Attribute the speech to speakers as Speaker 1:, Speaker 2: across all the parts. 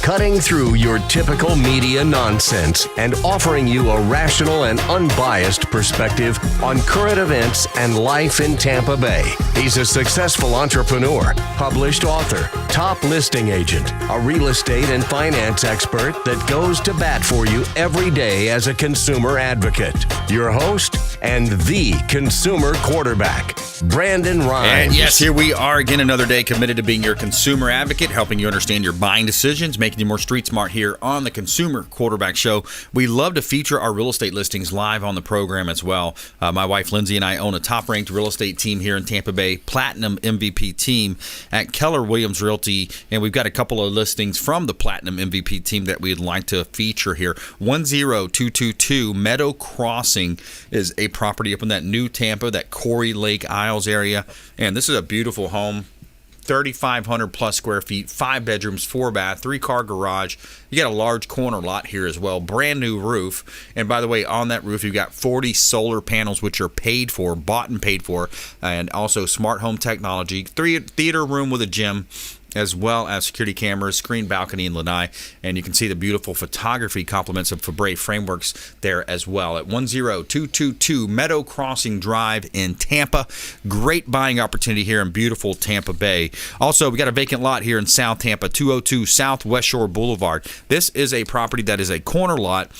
Speaker 1: cutting through your typical media nonsense and offering you a rational and unbiased perspective on current events and life in Tampa Bay. He's a successful entrepreneur, published author, top listing agent, a real estate and finance expert that goes to bat for you every day as a consumer advocate. Your host and the consumer quarterback, Brandon Rhymes.
Speaker 2: And yes, here we are again, another day committed to being your consumer advocate, helping you understand your buying decisions, making you more street smart here on the Consumer Quarterback Show. We love to feature our real estate listings live on the program as well. My wife Lindsay and I own a top-ranked real estate team here in Tampa Bay, Platinum MVP team at Keller Williams Realty, and we've got a couple of listings from the Platinum MVP team that we'd like to feature here. 10222 Meadow Crossing is a property up in that new Tampa, that Corey Lake Isles area, and this is a beautiful home. 3,500 plus square feet, 5 bedrooms, 4 bath, 3-car garage. You got a large corner lot here as well. Brand new roof. And by the way, on that roof, you've got 40 solar panels, which are paid for, bought and paid for, and also smart home technology. Theater room with a gym, as well as security cameras, screen balcony and lanai. And you can see the beautiful photography compliments of Febre frameworks there as well at 10222 Meadow Crossing Drive in Tampa. Great buying opportunity here in beautiful Tampa Bay. Also, we got a vacant lot here in South Tampa, 202 South West Shore Boulevard. This is a property that is a corner lot.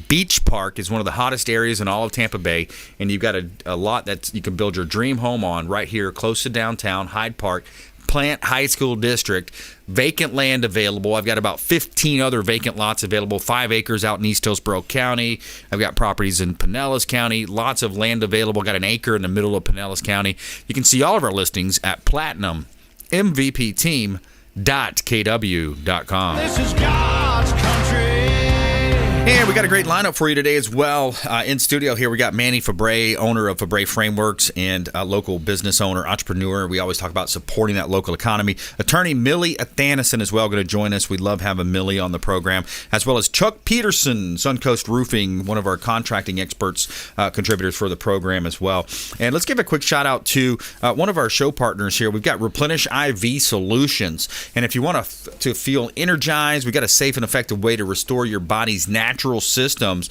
Speaker 2: Beach Park is one of the hottest areas in all of Tampa Bay, and you've got a lot that you can build your dream home on right here close to downtown Hyde Park. Plant High School District, vacant land available. I've got about 15 other vacant lots available, 5 acres out in East Hillsborough County. I've got properties in Pinellas County, lots of land available. Got an acre in the middle of Pinellas County. You can see all of our listings at platinummvpteam.kw.com.
Speaker 3: This is God's country.
Speaker 2: And we got a great lineup for you today as well. In studio here, we got Manny Febre, owner of Febre Frameworks and a local business owner, entrepreneur. We always talk about supporting that local economy. Attorney Millie Athanison as well going to join us. We love having Millie on the program, as well as Chuck Peterson, Suncoast Roofing, one of our contracting experts, contributors for the program as well. And let's give a quick shout out to one of our show partners here. We've got Replenish IV Solutions. And if you want to feel energized, we've got a safe and effective way to restore your body's natural systems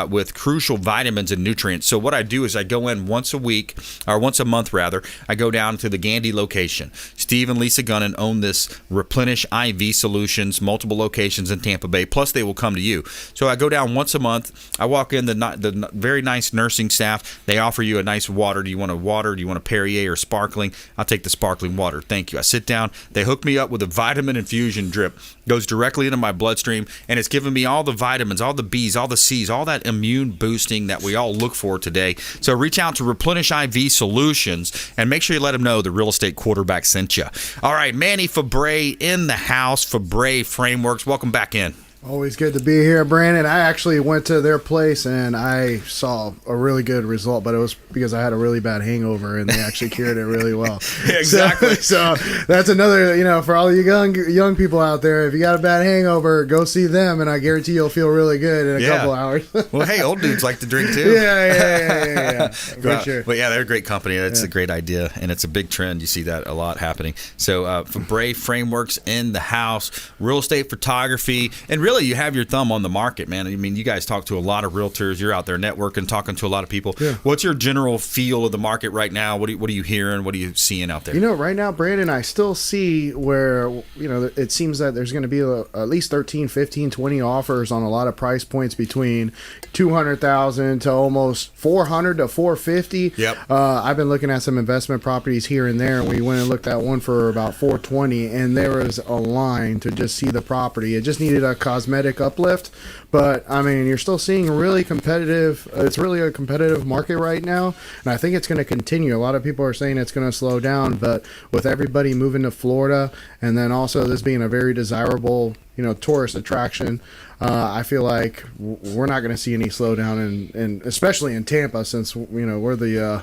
Speaker 2: with crucial vitamins and nutrients. So what I do is I go in once a month rather. I go down to the Gandy location. Steve and Lisa Gunnan own this Replenish IV Solutions, multiple locations in Tampa Bay, plus they will come to you. So I go down once a month. I walk in, the very nice nursing staff. They offer you a nice water. Do you want a water? Do you want a Perrier or sparkling? I'll take the sparkling water. Thank you. I sit down. They hook me up with a vitamin infusion drip. Goes directly into my bloodstream, and it's giving me all the vitamins, all the B's, all the C's, all that immune boosting that we all look for today. So reach out to Replenish IV Solutions and make sure you let them know the real estate quarterback sent you. All right, Manny Febre in the house, Febre Frameworks. Welcome back in.
Speaker 4: Always good to be here, Brandon. I actually went to their place and I saw a really good result, but it was because I had a really bad hangover and they actually cured it really well.
Speaker 2: Exactly.
Speaker 4: So that's another, for all you young people out there, if you got a bad hangover, go see them and I guarantee you'll feel really good in a couple hours.
Speaker 2: Well, hey, old dudes like to drink too.
Speaker 4: Yeah. For sure.
Speaker 2: But yeah, they're a great company. That's a great idea, and it's a big trend. You see that a lot happening. So Febre Frameworks in the house, real estate photography, and really you have your thumb on the market, man. I mean, you guys talk to a lot of realtors. You're out there networking, talking to a lot of people. Yeah. What's your general feel of the market right now? What are you hearing? What are you seeing out there?
Speaker 4: Right now, Brandon, I still see where, it seems that there's going to be at least 13, 15, 20 offers on a lot of price points between $200,000 to almost $400 to $450.
Speaker 2: Yep.
Speaker 4: I've been looking at some investment properties here and there, and we went and looked at one for about $420, and there was a line to just see the property. It just needed a cosmetic uplift, but I mean, you're still seeing really competitive. It's really a competitive market right now, and I think it's going to continue. A lot of people are saying it's going to slow down, but with everybody moving to Florida, and then also this being a very desirable, tourist attraction, I feel like we're not going to see any slowdown, and especially in Tampa, since we're the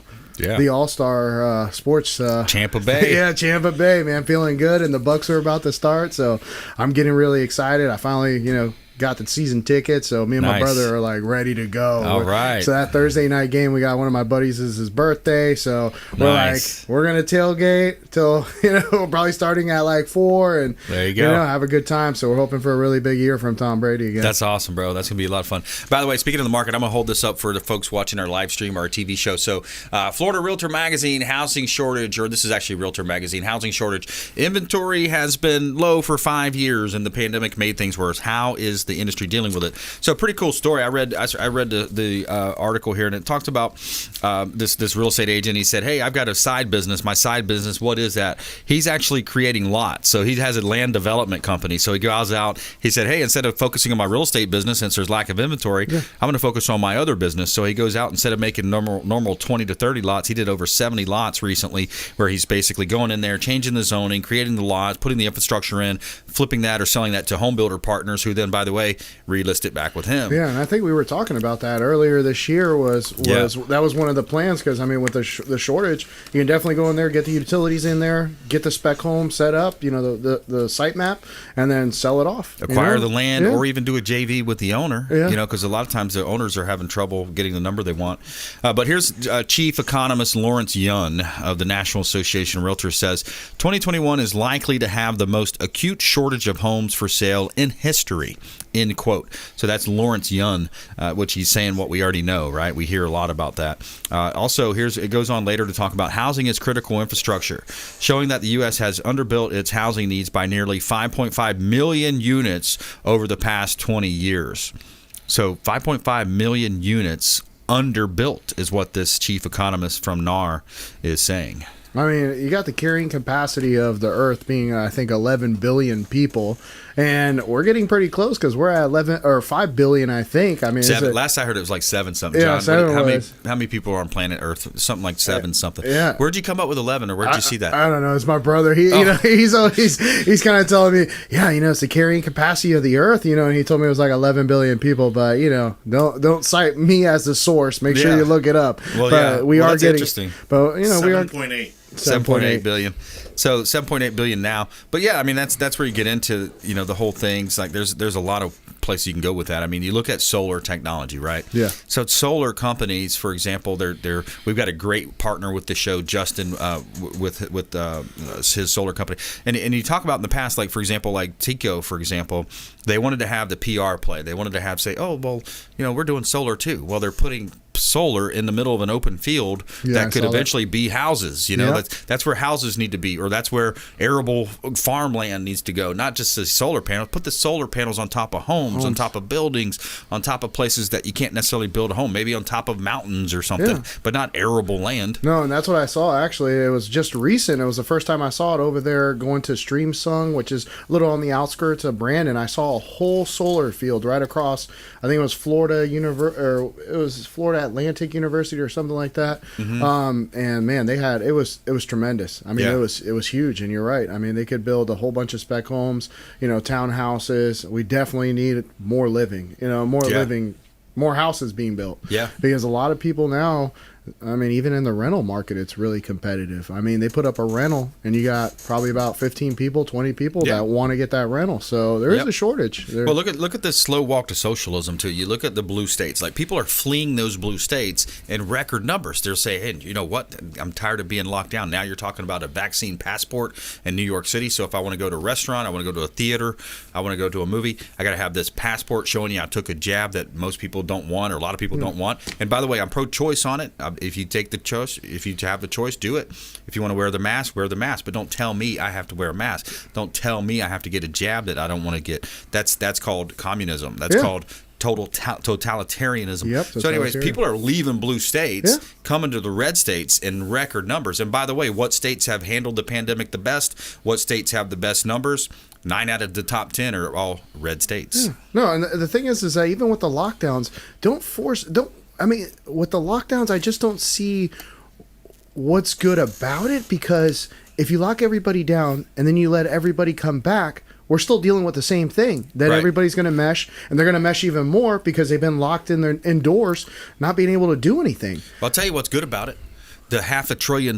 Speaker 4: all-star sports
Speaker 2: Tampa Bay.
Speaker 4: Yeah, Tampa Bay, man, feeling good, and the Bucks are about to start, so I'm getting really excited. I finally got the season ticket, so me and my
Speaker 2: Nice.
Speaker 4: brother are like ready to go.
Speaker 2: All right.
Speaker 4: So that Thursday night game, we got one of my buddies is his birthday, so we're
Speaker 2: Nice.
Speaker 4: like, we're gonna tailgate till probably starting at like 4, and
Speaker 2: There you go.
Speaker 4: have a good time. So we're hoping for a really big year from Tom Brady again.
Speaker 2: That's awesome, bro. That's going to be a lot of fun. By the way, speaking of the market, I'm going to hold this up for the folks watching our live stream or our TV show. So, Florida Realtor Magazine, housing shortage, or this is actually Realtor Magazine, housing shortage. Inventory has been low for 5 years, and the pandemic made things worse. How is the industry dealing with it? So, pretty cool story. I read the article here, and it talks about this real estate agent. He said, hey, I've got a side business. My side business, what is that? He's actually creating lots. So, he has a land development company. So, he goes out. He said, hey, instead of focusing on my real estate business, since there's lack of inventory, I'm going to focus on my other business. So he goes out, instead of making normal 20 to 30 lots, he did over 70 lots recently, where he's basically going in there, changing the zoning, creating the lots, putting the infrastructure in, flipping that or selling that to home builder partners, who then, by the way, relist it back with him.
Speaker 4: Yeah, and I think we were talking about that earlier this year. That was one of the plans, because I mean, with the shortage, you can definitely go in there, get the utilities in there, get the spec home set up, the site map, and then sell it off.
Speaker 2: Acquire the land, or even do a JV with the owner,
Speaker 4: Yeah.
Speaker 2: because a lot of times the owners are having trouble getting the number they want. But here's Chief Economist Lawrence Yun of the National Association of Realtors says 2021 is likely to have the most acute shortage of homes for sale in history, end quote. So that's Lawrence Yun, which he's saying what we already know, right? We hear a lot about that. Also, it goes on later to talk about housing is critical infrastructure, showing that the U.S. has underbuilt its housing needs by nearly 5.5 million units over the past 20 years. So 5.5 million units underbuilt is what this chief economist from NAR is saying.
Speaker 4: I mean, you got the carrying capacity of the Earth being, I think, 11 billion people, and we're getting pretty close, because we're at 11 or 5 billion, I think. I mean,
Speaker 2: Last I heard, it was like 7 something.
Speaker 4: Yeah,
Speaker 2: John,
Speaker 4: 7
Speaker 2: how many people are on planet Earth? Something like 7 something.
Speaker 4: Yeah.
Speaker 2: Where'd you come up with 11, or where'd you see that?
Speaker 4: I don't know. It's my brother. He's kind of telling me, it's the carrying capacity of the Earth, and he told me it was like 11 billion people, but don't cite me as the source. Make sure you look it up.
Speaker 2: Well,
Speaker 4: but we are
Speaker 2: that's
Speaker 4: getting
Speaker 2: interesting.
Speaker 4: But we are
Speaker 3: 7.8.
Speaker 2: 7.8 billion. So 7.8 billion now. But yeah, I mean, that's where you get into, the whole things. Like there's a lot of places you can go with that. I mean, you look at solar technology, right?
Speaker 4: Yeah.
Speaker 2: So solar companies, for example, we've got a great partner with the show, Justin, with his solar company. And you talk about in the past, like, for example, like Tico, for example, they wanted to have the PR play. They wanted to have, say, oh, well, we're doing solar too. Well, they're putting solar in the middle of an open field that could eventually be houses. That's where houses need to be, or that's where arable farmland needs to go, not just the solar panels. Put the solar panels on top of homes, on top of buildings, on top of places that you can't necessarily build a home, maybe on top of mountains or something, but not arable land.
Speaker 4: No, and that's what I saw. Actually, it was just recent. It was the first time I saw it over there going to Streamsung, which is a little on the outskirts of Brandon. I saw a whole solar field right across, I think it was Florida Atlantic University or something like that. Mm-hmm. And man, it was tremendous. I mean, it was huge. And you're right. I mean, they could build a whole bunch of spec homes, townhouses. We definitely need more living, more houses being built.
Speaker 2: Yeah.
Speaker 4: Because a lot of people now, I mean, even in the rental market, it's really competitive. I mean, they put up a rental, and you got probably about 15 people, 20 people that want to get that rental. So there is a shortage.
Speaker 2: Well, look at this slow walk to socialism, too. You look at the blue states. Like, people are fleeing those blue states in record numbers. They're saying, hey, you know what? I'm tired of being locked down. Now you're talking about a vaccine passport in New York City. So if I want to go to a restaurant, I want to go to a theater, I want to go to a movie, I got to have this passport showing you I took a jab that most people don't want, or a lot of people don't want. And by the way, I'm pro-choice on it. If you take the choice, if you have the choice, do it. If you want to wear the mask, wear the mask. But don't tell me I have to wear a mask. Don't tell me I have to get a jab that I don't want to get. That's called communism. That's called totalitarianism.
Speaker 4: Yep,
Speaker 2: so anyways, people are leaving blue states, coming to the red states in record numbers. And by the way, what states have handled the pandemic the best? What states have the best numbers? 9 out of the top 10 are all red states.
Speaker 4: Yeah. No, and the thing is that even with the lockdowns, with the lockdowns, I just don't see what's good about it, because if you lock everybody down and then you let everybody come back, we're still dealing with the same thing, that everybody's going to mesh, and they're going to mesh even more because they've been locked in indoors, not being able to do anything.
Speaker 2: Well, I'll tell you what's good about it. the $500 billion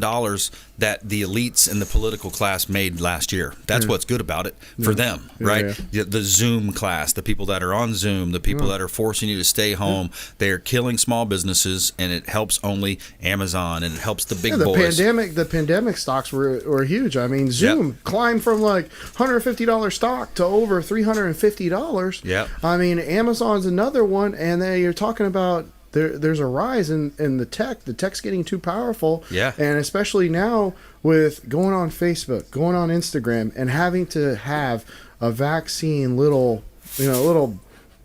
Speaker 2: that the elites and the political class made last year. That's what's good about it for them, right? The Zoom class, the people that are on Zoom, the people that are forcing you to stay home, they are killing small businesses, and it helps only Amazon, and it helps the big boys.
Speaker 4: The pandemic stocks were huge. I mean, Zoom climbed from like $150 stock to over $350.
Speaker 2: Yeah.
Speaker 4: I mean, Amazon's another one, and then you're talking about there's a rise in the tech. The tech's getting too powerful.
Speaker 2: Yeah.
Speaker 4: And especially now with going on Facebook, going on Instagram, and having to have a vaccine little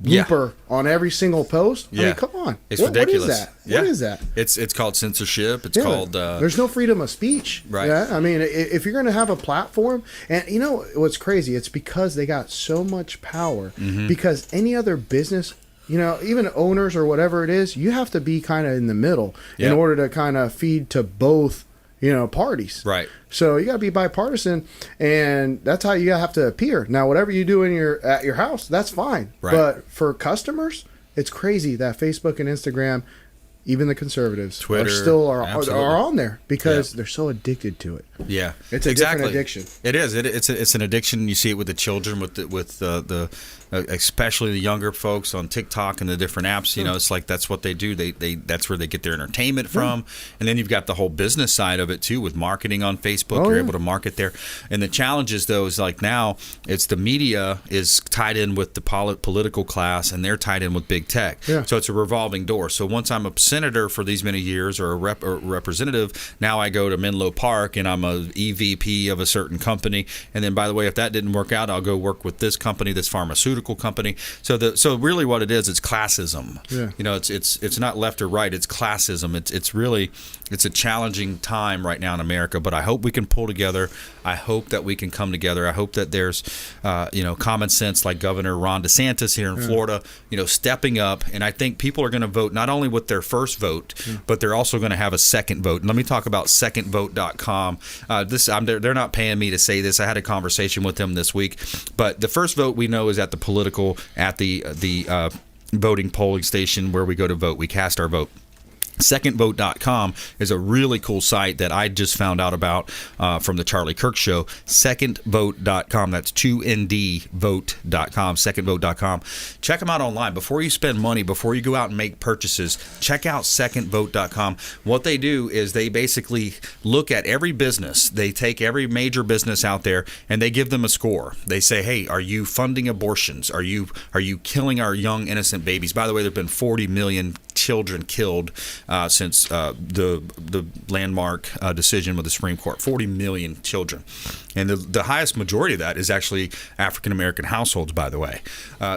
Speaker 4: blooper on every single post.
Speaker 2: Yeah.
Speaker 4: I mean, come on.
Speaker 2: It's ridiculous.
Speaker 4: What is that? What is that?
Speaker 2: It's called censorship. It's called...
Speaker 4: there's no freedom of speech.
Speaker 2: Right.
Speaker 4: Yeah. I mean, if you're going to have a platform, and you know what's crazy? It's because they got so much power. Because any other business... even owners or whatever it is, you have to be kind of in the middle in order to kind of feed to both, parties.
Speaker 2: Right.
Speaker 4: So you got to be bipartisan, and that's how you have to appear. Now, whatever you do at your house, that's fine.
Speaker 2: Right.
Speaker 4: But for customers, it's crazy that Facebook and Instagram, even the conservatives,
Speaker 2: Twitter,
Speaker 4: are on there because they're so addicted to it.
Speaker 2: Yeah,
Speaker 4: it's a different addiction.
Speaker 2: It is. It's an addiction. You see it with the children, with the especially the younger folks on TikTok and the different apps. It's like that's what they do. They that's where they get their entertainment from. And then you've got the whole business side of it too, with marketing on Facebook. You're able to market there. And the challenges though is like now it's the media is tied in with the political class, and they're tied in with big tech.
Speaker 4: Yeah.
Speaker 2: So it's a revolving door. So once I'm a senator for these many years or a representative, now I go to Menlo Park and I'm a EVP of a certain company. And then, by the way, if that didn't work out, I'll go work with this company, this pharmaceutical company. So really what it is, it's classism.
Speaker 4: Yeah.
Speaker 2: It's not left or right. It's classism. It's a challenging time right now in America, but I hope we can pull together. I hope that we can come together. I hope that there's, common sense like Governor Ron DeSantis here in Florida, stepping up. And I think people are going to vote not only with their first vote, but they're also going to have a second vote. And let me talk about secondvote.com. They're not paying me to say this. I had a conversation with them this week. But the first vote we know is at the voting polling station where we go to vote. We cast our vote. Secondvote.com is a really cool site that I just found out about from the Charlie Kirk Show. Secondvote.com. That's 2ndvote.com. Secondvote.com. Check them out online. Before you spend money, before you go out and make purchases, check out secondvote.com. What they do is they basically look at every business. They take every major business out there and they give them a score. They say, hey, are you funding abortions? Are you killing our young innocent babies? By the way, there have been 40 million children killed since the landmark decision with the Supreme Court. 40 million children. And the highest majority of that is actually African-American households, by the way.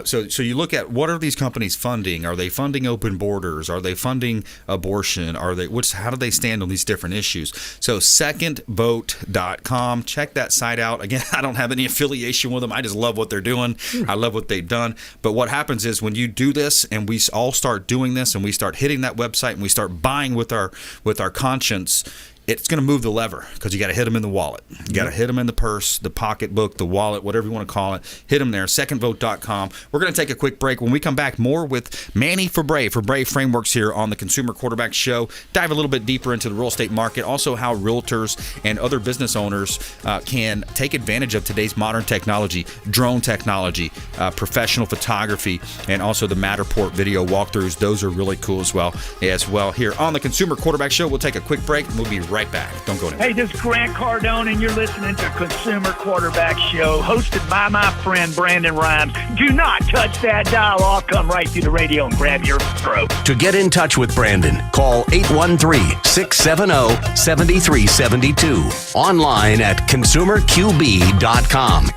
Speaker 2: So you look at what are these companies funding? Are they funding open borders? Are they funding abortion? How do they stand on these different issues? So secondvote.com. Check that site out. Again, I don't have any affiliation with them. I just love what they're doing. I love what they've done. But what happens is when you do this and we all start doing this and we start hitting that website and we start buying with our conscience, it's going to move the lever because you got to hit them in the wallet. You got to hit them in the purse, the pocketbook, the wallet, whatever you want to call it. Hit them there, secondvote.com. We're going to take a quick break. When we come back, more with Manny Febre Frameworks here on the Consumer Quarterback Show. Dive a little bit deeper into the real estate market, also how realtors and other business owners can take advantage of today's modern technology, drone technology, professional photography, and also the Matterport video walkthroughs. Those are really cool as well here on the Consumer Quarterback Show. We'll take a quick break and we'll be right back. Don't go anywhere.
Speaker 5: Hey, this is Grant Cardone, and you're listening to Consumer Quarterback Show, hosted by my friend Brandon Rhymes. Do not touch that dial. I'll come right through the radio and grab your throat.
Speaker 1: To get in touch with Brandon, call 813-670-7372. Online at consumerqb.com.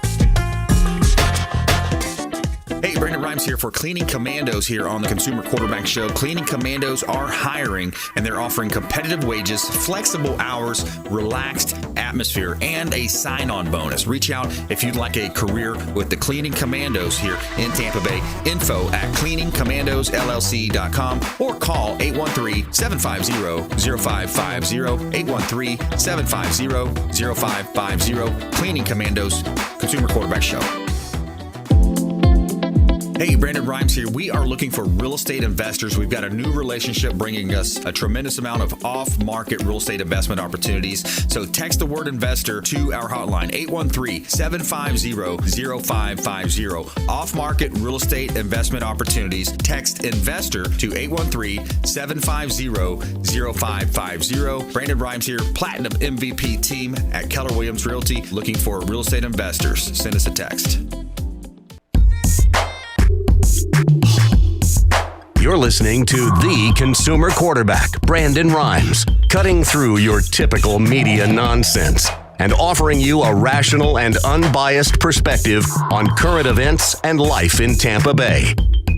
Speaker 2: Hey, Brandon Rhymes here for Cleaning Commandos here on the Consumer Quarterback Show. Cleaning Commandos are hiring, and they're offering competitive wages, flexible hours, relaxed atmosphere, and a sign-on bonus. Reach out if you'd like a career with the Cleaning Commandos here in Tampa Bay. Info at cleaningcommandosllc.com or call 813-750-0550, 813-750-0550. Cleaning Commandos, Consumer Quarterback Show. Hey, Brandon Rhymes here. We are looking for real estate investors. We've got a new relationship bringing us a tremendous amount of off-market real estate investment opportunities. So text the word investor to our hotline, 813-750-0550. Off-market real estate investment opportunities. Text investor to 813-750-0550. Brandon Rhymes here, Platinum MVP team at Keller Williams Realty, looking for real estate investors. Send us a text.
Speaker 1: You're listening to the consumer quarterback, Brandon Rhymes, cutting through your typical media nonsense and offering you a rational and unbiased perspective on current events and life in Tampa Bay.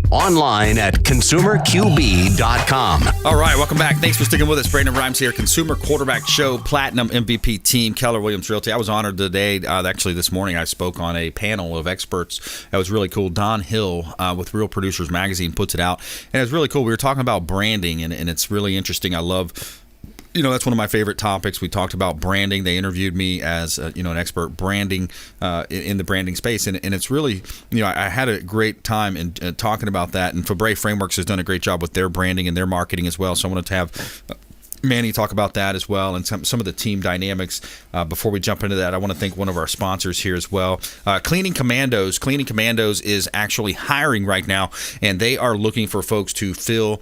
Speaker 1: Online at consumerqb.com.
Speaker 2: All right, welcome back. Thanks for sticking with us. Brandon Rhymes here, Consumer Quarterback Show, Platinum MVP team, Keller Williams Realty. I was honored today. Actually, this morning I spoke on a panel of experts. That was really cool. Don Hill with Real Producers Magazine puts it out. And it was really cool. We were talking about branding, and it's really interesting. I love... that's one of my favorite topics. We talked about branding. They interviewed me as an expert branding in the branding space, and it's really I had a great time in talking about that. And Febre Frameworks has done a great job with their branding and their marketing as well. So I wanted to have Manny talk about that as well, and some of the team dynamics. Before we jump into that, I want to thank one of our sponsors here as well. Cleaning Commandos. Cleaning Commandos is actually hiring right now, and they are looking for folks to fill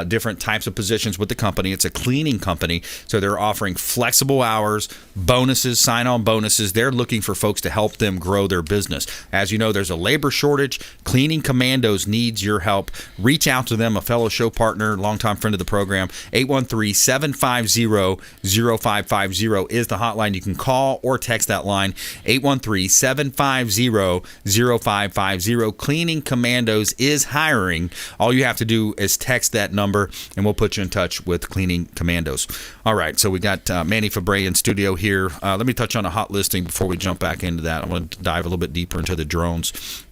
Speaker 2: different types of positions with the company. It's a cleaning company, so they're offering flexible hours, bonuses, sign-on bonuses. They're looking for folks to help them grow their business. As you know, there's a labor shortage. Cleaning Commandos needs your help. Reach out to them, a fellow show partner, longtime friend of the program. 813-750-0550 is the hotline. You can call or text that line, 813-750-0550. Cleaning Commandos is hiring. All you have to do is text that number, and we'll put you in touch with Cleaning Commandos. All right, so we got Manny Febre in studio here. Let me touch on a hot listing before we jump back into that. I want to dive a little bit deeper into the drones.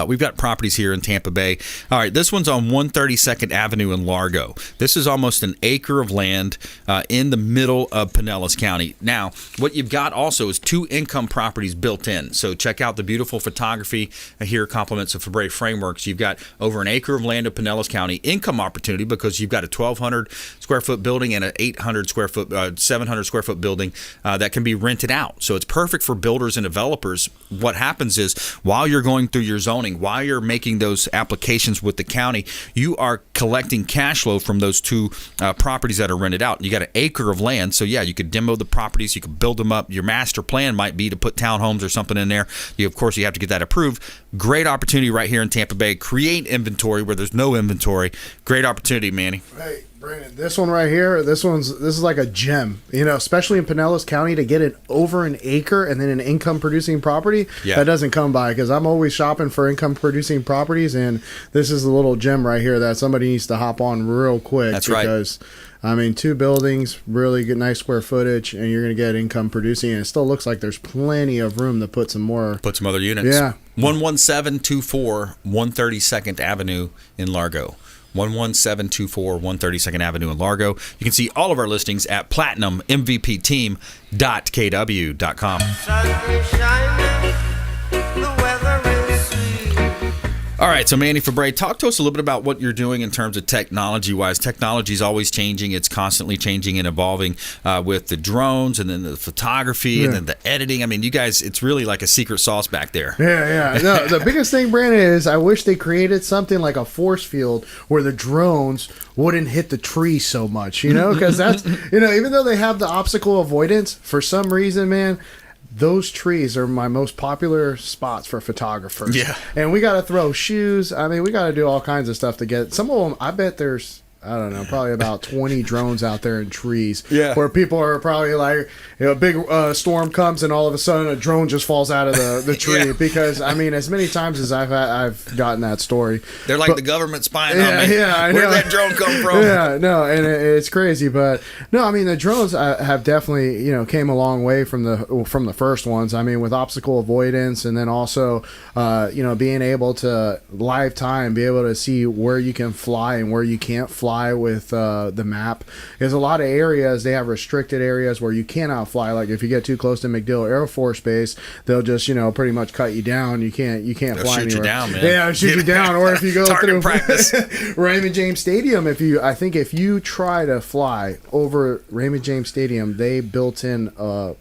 Speaker 2: We've got properties here in Tampa Bay. All right, this one's on 132nd Avenue in Largo. This is almost an acre of land in the middle of Pinellas County. Now, what you've got also is 2 income properties built in. So check out the beautiful photography here, compliments of Febre Frameworks. You've got over an acre of land in Pinellas County, income opportunity because you've got a 1,200 square foot building and an 800 square foot, 700 square foot building that can be rented out. So it's perfect for builders and developers. What happens is while you're going through your zone, while you're making those applications with the county, you are collecting cash flow from those 2 properties that are rented out. You got an acre of land, so yeah, you could demo the properties, you could build them up. Your master plan might be to put townhomes or something in there. Of course, you have to get that approved. Great opportunity right here in Tampa Bay. Create inventory where there's no inventory. Great opportunity, Manny.
Speaker 4: Hey, Brandon, this one right here, this is like a gem, especially in Pinellas County, to get it over an acre and then an income producing property.
Speaker 2: Yeah.
Speaker 4: That doesn't come by, because I'm always shopping for income producing properties, and this is a little gem right here that somebody needs to hop on real quick.
Speaker 2: That's
Speaker 4: because, right. 2 buildings, really good, nice square footage, and you're going to get income producing, and it still looks like there's plenty of room to put some other units. Yeah.
Speaker 2: 11724 132nd Avenue in Largo. 11724 132nd Avenue in Largo. You can see all of our listings at platinummvpteam.kw.com.
Speaker 3: Sun is shining, the weather is sweet.
Speaker 2: All right, so Manny Febre, talk to us a little bit about what you're doing in terms of technology-wise. Technology is always changing. It's constantly changing and evolving with the drones and then the photography and then the editing. I mean, you guys, it's really like a secret sauce back there.
Speaker 4: Yeah. No, the biggest thing, Brandon, is I wish they created something like a force field where the drones wouldn't hit the trees so much, because that's, even though they have the obstacle avoidance, for some reason, man, those trees are my most popular spots for photographers.
Speaker 2: Yeah.
Speaker 4: And we got to throw shoes. I mean, we got to do all kinds of stuff to get some of them. I bet there's, I don't know, probably about 20 drones out there in trees.
Speaker 2: Yeah.
Speaker 4: Where people are probably like, a big storm comes and all of a sudden a drone just falls out of the tree.
Speaker 2: Yeah.
Speaker 4: Because, I mean, as many times as I've gotten that story.
Speaker 2: They're like the government spying on me.
Speaker 4: Yeah, I know.
Speaker 2: Where'd that drone come from?
Speaker 4: Yeah, no, and it's crazy. But, no, I mean, the drones have definitely, came a long way from the first ones. I mean, with obstacle avoidance, and then also, being able to live time, be able to see where you can fly and where you can't fly. fly with the map. There's a lot of areas, they have restricted areas where you cannot fly. Like if you get too close to MacDill Air Force Base, they'll just, pretty much cut you down. You can't
Speaker 2: They'll
Speaker 4: fly
Speaker 2: shoot
Speaker 4: anywhere.
Speaker 2: you down, man.
Speaker 4: Yeah, shoot you down. Or if you go through
Speaker 2: practice.
Speaker 4: Raymond James Stadium, if you try to fly over Raymond James Stadium, they built in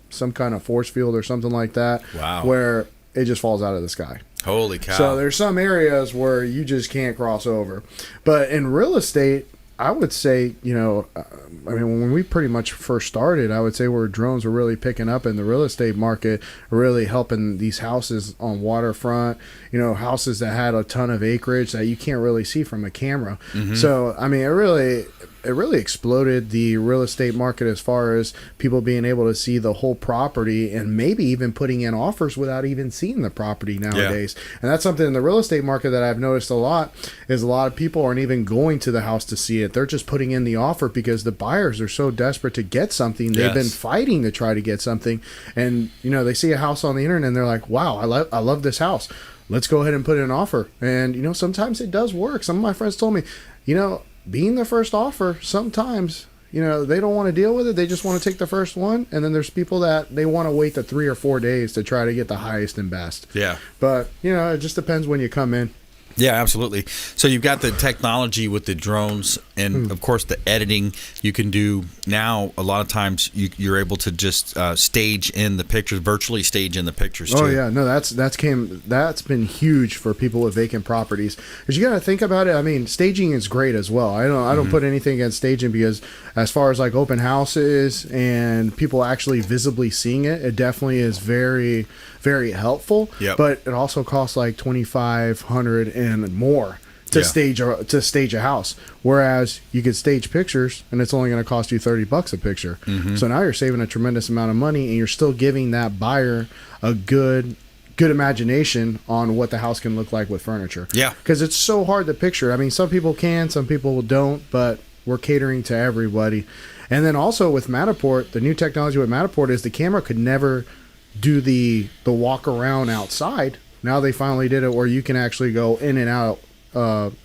Speaker 4: some kind of force field or something like that.
Speaker 2: Wow.
Speaker 4: Where it just falls out of the sky.
Speaker 2: Holy cow.
Speaker 4: So there's some areas where you just can't cross over. But in real estate, I would say, when we pretty much first started, I would say where drones were really picking up in the real estate market, really helping these houses on waterfront, houses that had a ton of acreage that you can't really see from a camera. Mm-hmm. So, it really exploded the real estate market as far as people being able to see the whole property and maybe even putting in offers without even seeing the property nowadays. Yeah. And that's something in the real estate market that I've noticed a lot is a lot of people aren't even going to the house to see it. They're just putting in the offer because the buyers are so desperate to get something. They've been fighting to try to get something. And, they see a house on the internet and they're like, wow, I love this house. Let's go ahead and put in an offer. And, sometimes it does work. Some of my friends told me, being the first offer, sometimes, they don't want to deal with it. They just want to take the first one. And then there's people that they want to wait the 3 or 4 days to try to get the highest and best.
Speaker 2: Yeah.
Speaker 4: But, it just depends when you come in.
Speaker 2: Yeah, absolutely. So you've got the technology with the drones and, of course, the editing you can do. Now, a lot of times you're able to just stage in the pictures, virtually stage in the pictures, too.
Speaker 4: Oh, yeah. No, that's been huge for people with vacant properties. Because you got to think about it. I mean, staging is great as well. I don't put anything against staging because as far as like open houses and people actually visibly seeing it, it definitely is very, very helpful. Yep. But it also costs like $2,500 and more to stage a house, whereas you could stage pictures and it's only going to cost you $30 a picture. Mm-hmm. So now you're saving a tremendous amount of money and you're still giving that buyer a good imagination on what the house can look like with furniture.
Speaker 2: Yeah,
Speaker 4: because it's so hard to picture. I mean, some people can, some people don't, but we're catering to everybody. And then also with Matterport, the new technology with Matterport is the camera could never do the walk around outside. Now they finally did it where you can actually go in and out,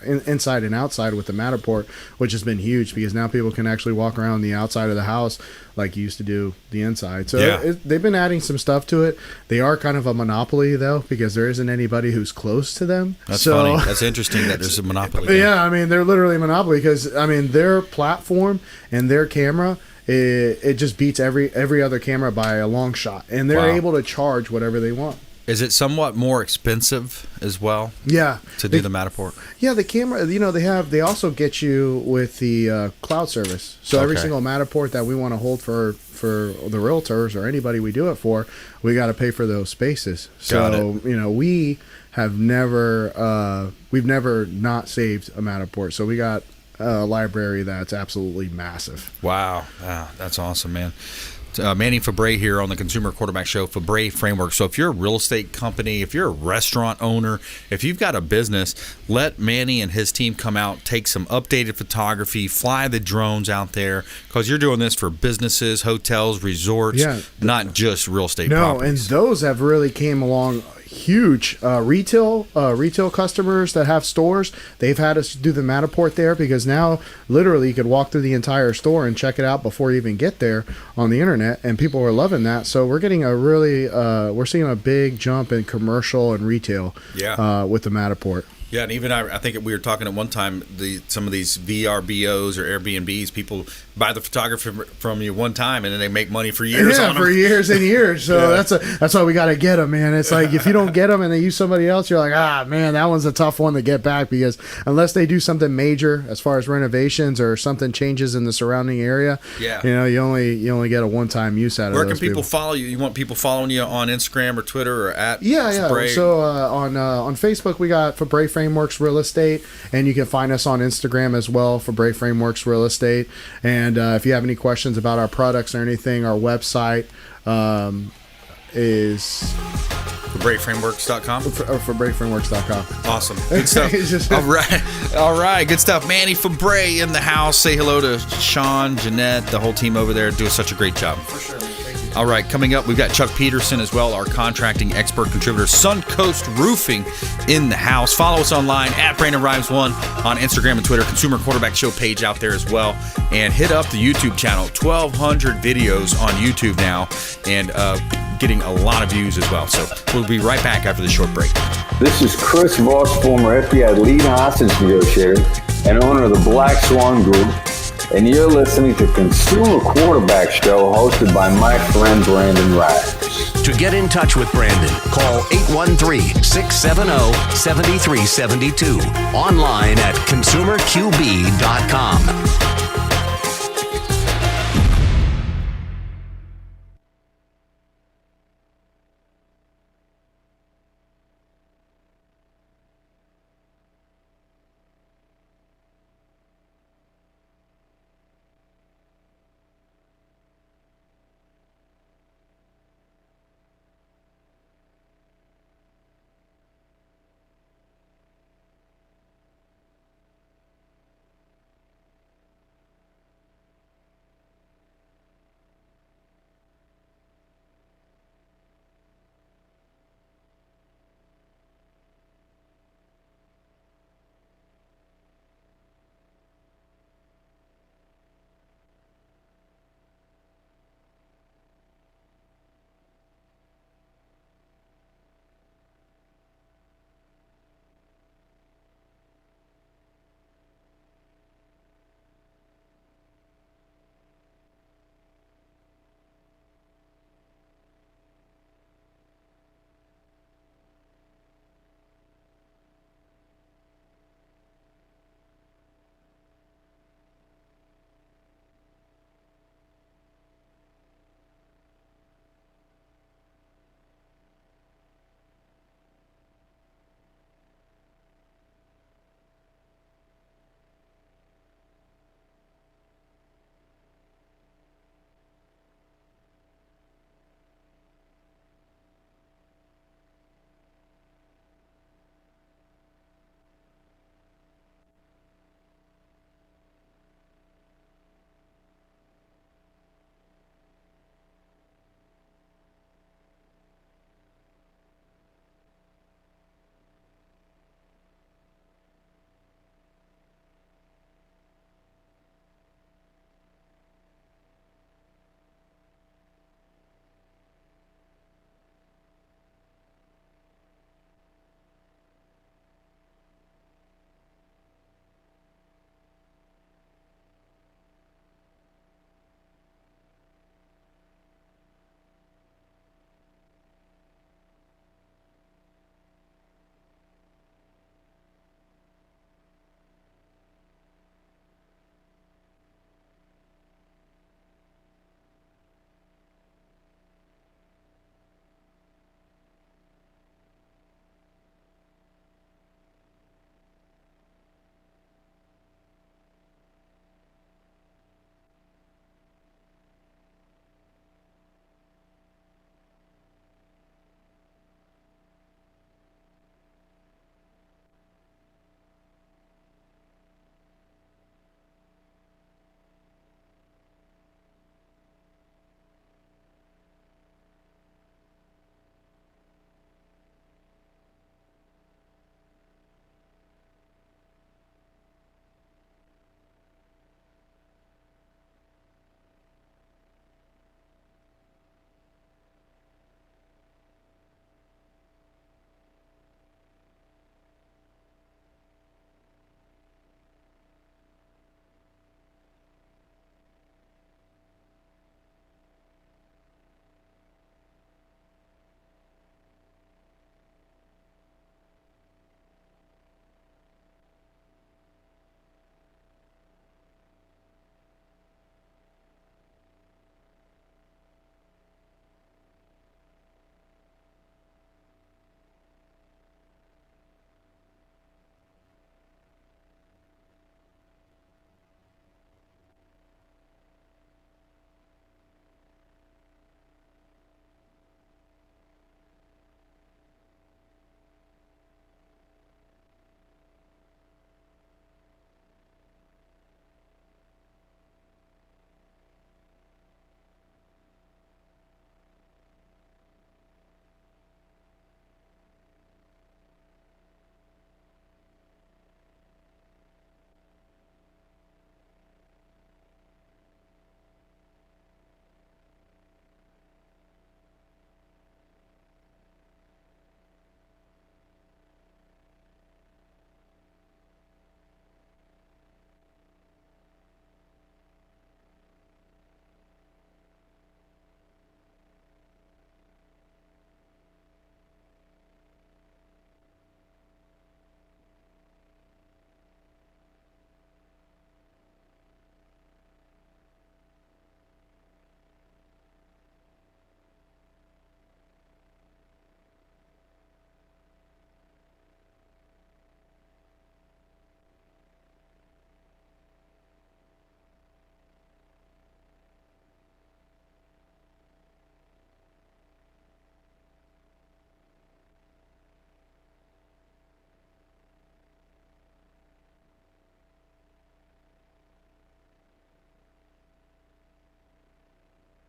Speaker 4: inside and outside with the Matterport, which has been huge because now people can actually walk around the outside of the house like you used to do the inside. So they've been adding some stuff to it. They are kind of a monopoly though because there isn't anybody who's close to them.
Speaker 2: That's funny. That's interesting that there's a monopoly.
Speaker 4: Yeah, I mean they're literally a monopoly because their platform and their camera. It just beats every other camera by a long shot, and they're able to charge whatever they want.
Speaker 2: Is it somewhat more expensive as well?
Speaker 4: Yeah,
Speaker 2: to do the Matterport.
Speaker 4: Yeah, the camera. They also get you with the cloud service. So every single Matterport that we want to hold for the realtors or anybody we do it for, we got to pay for those spaces. So we have we've never not saved a Matterport. So we got a library that's absolutely massive.
Speaker 2: Wow, that's awesome, man. Manny Febre here on the Consumer Quarterback Show, Febre Framework. So if you're a real estate company, if you're a restaurant owner, if you've got a business, let Manny and his team come out, take some updated photography, fly the drones out there, because you're doing this for businesses, hotels, resorts, not just real estate properties.
Speaker 4: And those have really came along huge. Retail customers that have stores, they've had us do the Matterport there because now literally you could walk through the entire store and check it out before you even get there on the internet, and people are loving that. So we're getting we're seeing a big jump in commercial and retail with the Matterport.
Speaker 2: Yeah, and even I think we were talking at one time, some of these VRBOs or Airbnbs, people buy the photography from you one time and then they make money for years on them.
Speaker 4: For years and years. So that's why we got to get them, man. It's like if you don't get them and they use somebody else, you're like, man, that one's a tough one to get back because unless they do something major as far as renovations or something changes in the surrounding area, you only get a one-time use out of those.
Speaker 2: Where can people follow you? You want people following you on Instagram or Twitter or at Febre?
Speaker 4: So on Facebook, we got Febre Frameworks Real Estate, and you can find us on Instagram as well, Febre Frameworks Real Estate. And if you have any questions about our products or anything, our website is
Speaker 2: FebreFrameworks.com
Speaker 4: or FebreFrameworks.com.
Speaker 2: Awesome. Good stuff. All right. Good stuff. Manny Febre in the house. Say hello to Sean, Jeanette, the whole team over there. Do such a great job.
Speaker 4: For sure. Thank you.
Speaker 2: All right, coming up, we've got Chuck Peterson as well, our contracting expert contributor, Suncoast Roofing in the house. Follow us online at Brandon Rhymes 1 on Instagram and Twitter. Consumer Quarterback Show page out there as well. And hit up the YouTube channel. 1,200 videos on YouTube now, and getting a lot of views as well. So we'll be right back after the short break.
Speaker 6: This is Chris Voss, former FBI lead hostage negotiator and owner of the Black Swan Group, and you're listening to Consumer Quarterback Show hosted by my friend Brandon Rhymes.
Speaker 1: To get in touch with Brandon, call 813-670-7372. Online at consumerqb.com.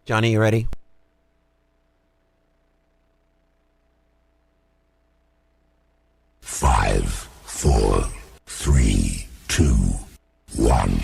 Speaker 7: Johnny, you ready?
Speaker 8: Five, four, three, two, one.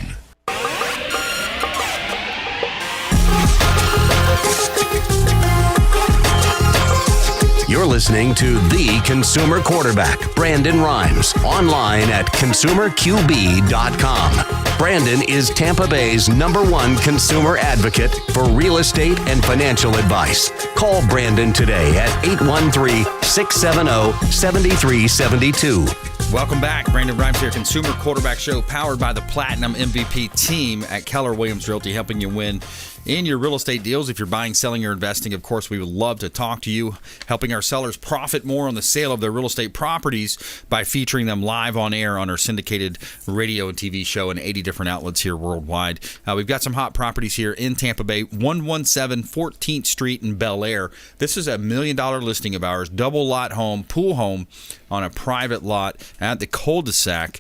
Speaker 1: You're listening to The Consumer Quarterback, Brandon Rhymes, online at consumerqb.com. Brandon is Tampa Bay's #1 consumer advocate for real estate and financial advice. Call Brandon today at 813-670-7372.
Speaker 2: Welcome back. Brandon Rhymes here, Consumer Quarterback Show, powered by the Platinum MVP team at Keller Williams Realty, helping you win in your real estate deals. If you're buying, selling, or investing, of course, we would love to talk to you, helping our sellers profit more on the sale of their real estate properties by featuring them live on air on our syndicated radio and TV show in 80 different outlets here worldwide. We've got some hot properties here in Tampa Bay, 117 14th Street in Bel Air. This is a $1 million listing of ours, double lot home, pool home on a private lot at the cul-de-sac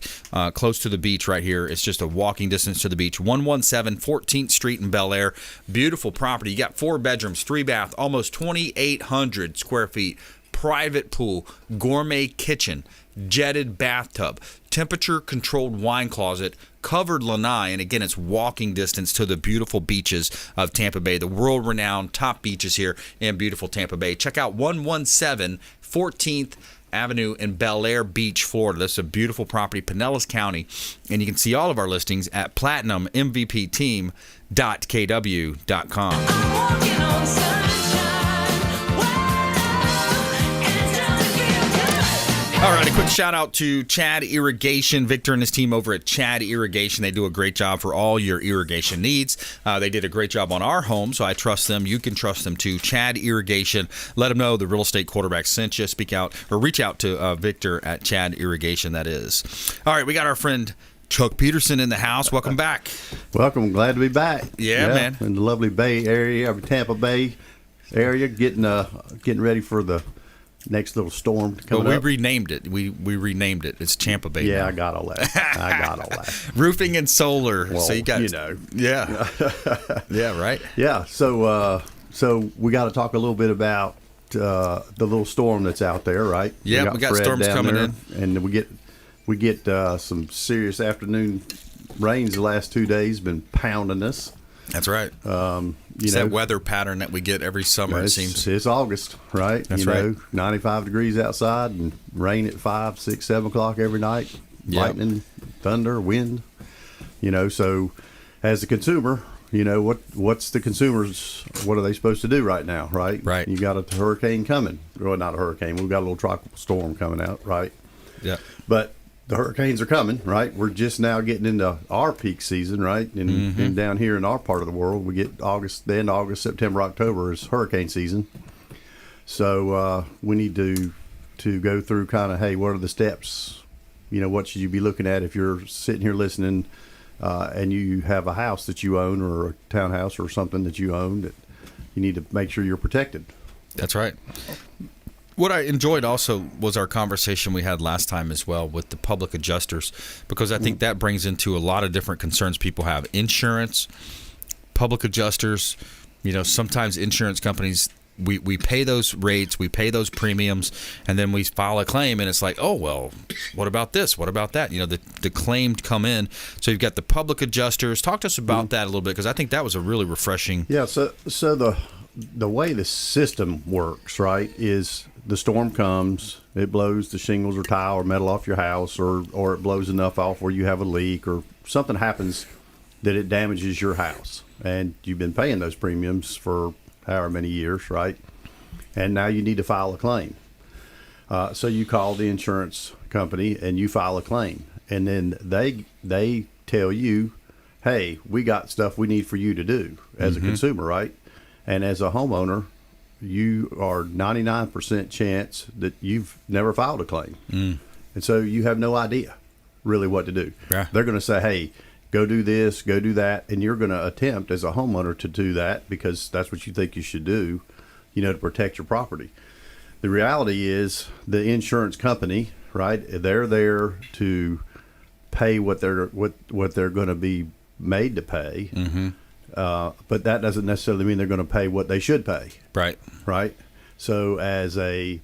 Speaker 2: close to the beach right here. It's just a walking distance to the beach, 117 14th Street in Bel Air. Beautiful property. You got 4 bedrooms, 3 bath, almost 2,800 square feet, private pool, gourmet kitchen, jetted bathtub, temperature-controlled wine closet, covered lanai, and again, it's walking distance to the beautiful beaches of Tampa Bay, the world-renowned top beaches here in beautiful Tampa Bay. Check out 117 14th Avenue in Bel Air Beach, Florida. That's a beautiful property, Pinellas County, and you can see all of our listings at platinummvpteam.kw.com. All right, a quick shout out to Chad Irrigation, Victor and his team over at Chad Irrigation. They do a great job for all your irrigation needs. They did a great job on our home, so I trust them. You can trust them too. Chad Irrigation. Let them know the real estate quarterback sent you. Speak out or reach out to Victor at Chad Irrigation, that is. All right, we got our friend Chuck Peterson in the house. Welcome back.
Speaker 9: Welcome. Glad to be back.
Speaker 2: Yeah, man.
Speaker 9: In the lovely Bay area, Tampa Bay area, getting ready for the next little storm coming up.
Speaker 2: We renamed it. We renamed it. It's Tampa Bay.
Speaker 9: Yeah,
Speaker 2: now.
Speaker 9: I got all that.
Speaker 2: Roofing and solar.
Speaker 9: Well,
Speaker 2: so you got, yeah, yeah, right.
Speaker 9: Yeah. So we got to talk a little bit about the little storm that's out there, right?
Speaker 2: Yeah, we got
Speaker 9: Fred
Speaker 2: storms coming
Speaker 9: there,
Speaker 2: in,
Speaker 9: and we get some serious afternoon rains the last 2 days. Been pounding us.
Speaker 2: That's right. It's that weather pattern that we get every summer, it seems.
Speaker 9: It's August, right?
Speaker 2: That's right.
Speaker 9: 95 degrees outside and rain at 5, 6, 7 o'clock every night.
Speaker 2: Yep.
Speaker 9: Lightning, thunder, wind. So as a consumer, what's the consumers, what are they supposed to do right now, right?
Speaker 2: Right.
Speaker 9: You got a hurricane coming. Well, not a hurricane. We've got a little tropical storm coming out, right?
Speaker 2: Yeah.
Speaker 9: But the hurricanes are coming, right? We're just now getting into our peak season, right? And down here in our part of the world, we get August, September, October is hurricane season. So we need to go through kind of, hey, what are the steps? What should you be looking at if you're sitting here listening and you have a house that you own or a townhouse or something that you own that you need to make sure you're protected.
Speaker 2: That's right. What I enjoyed also was our conversation we had last time as well with the public adjusters, because I think that brings into a lot of different concerns people have. Insurance, public adjusters, sometimes insurance companies, we pay those rates, we pay those premiums, and then we file a claim, and it's like, oh, well, what about this? What about that? The claims come in. So you've got the public adjusters. Talk to us about that a little bit, because I think that was a really refreshing.
Speaker 9: Yeah, so the way the system works, right, is the storm comes, it blows the shingles or tile or metal off your house, or it blows enough off where you have a leak or something happens that it damages your house. And you've been paying those premiums for however many years, right? And now you need to file a claim. So you call the insurance company and you file a claim. And then they tell you, hey, we got stuff we need for you to do as a consumer, right? And as a homeowner, you are 99% chance that you've never filed a claim. And so you have no idea really what to do.
Speaker 2: Yeah.
Speaker 9: They're going to say, hey, go do this, go do that. And you're going to attempt as a homeowner to do that because that's what you think you should do, to protect your property. The reality is the insurance company, right, they're there to pay what they're going to be made to pay. but that doesn't necessarily mean they're going to pay what they should pay.
Speaker 2: Right.
Speaker 9: Right. So as a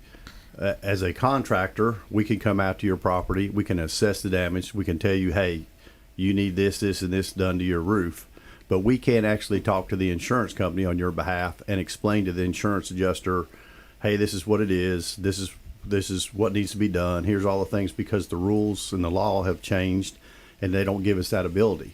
Speaker 9: contractor, we can come out to your property. We can assess the damage. We can tell you, hey, you need this, this, and this done to your roof. But we can't actually talk to the insurance company on your behalf and explain to the insurance adjuster, hey, this is what it is. This is what needs to be done. Here's all the things, because the rules and the law have changed, and they don't give us that ability.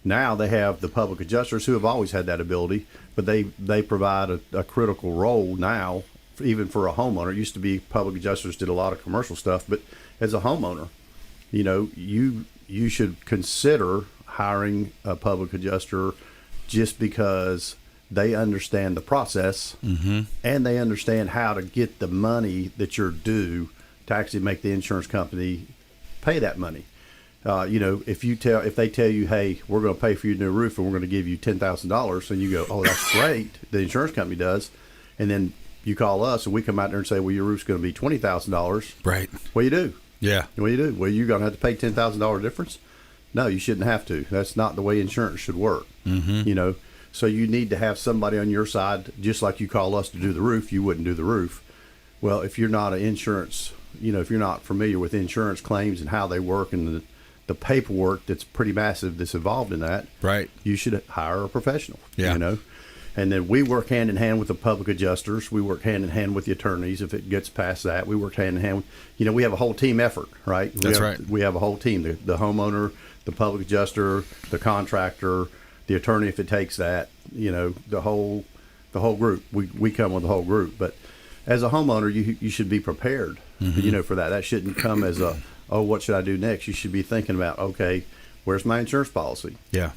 Speaker 9: Now they have the public adjusters who have always had that ability, but they provide a critical role now, even for a homeowner. It used to be public adjusters did a lot of commercial stuff, but as a homeowner, you should consider hiring a public adjuster just because they understand the process and they understand how to get the money that you're due to actually make the insurance company pay that money. If they tell you, hey, we're going to pay for your new roof and we're going to give you $10,000, and you go, oh, that's great. The insurance company does, and then you call us and we come out there and say, well, your roof's going to be $20,000.
Speaker 2: Right.
Speaker 9: What do you do?
Speaker 2: Yeah.
Speaker 9: What do you do? Well, you're going to have to pay $10,000 difference. No, you shouldn't have to. That's not the way insurance should work. So you need to have somebody on your side, just like you call us to do the roof. You wouldn't do the roof. Well, if you're not an insurance, if you're not familiar with insurance claims and how they work and the paperwork that's pretty massive that's involved in that,
Speaker 2: right,
Speaker 9: you should hire a professional.
Speaker 2: Yeah.
Speaker 9: And then we work hand in hand with the public adjusters. We work hand in hand with the attorneys. If it gets past that, we work hand in hand with, we have a whole team effort, right?
Speaker 2: That's right.
Speaker 9: We have a whole team, the homeowner, the public adjuster, the contractor, the attorney, if it takes that, the whole group. We come with the whole group. But as a homeowner, you should be prepared, for that. That shouldn't come as what should I do next? You should be thinking about, okay, where's my insurance policy?
Speaker 2: Yeah.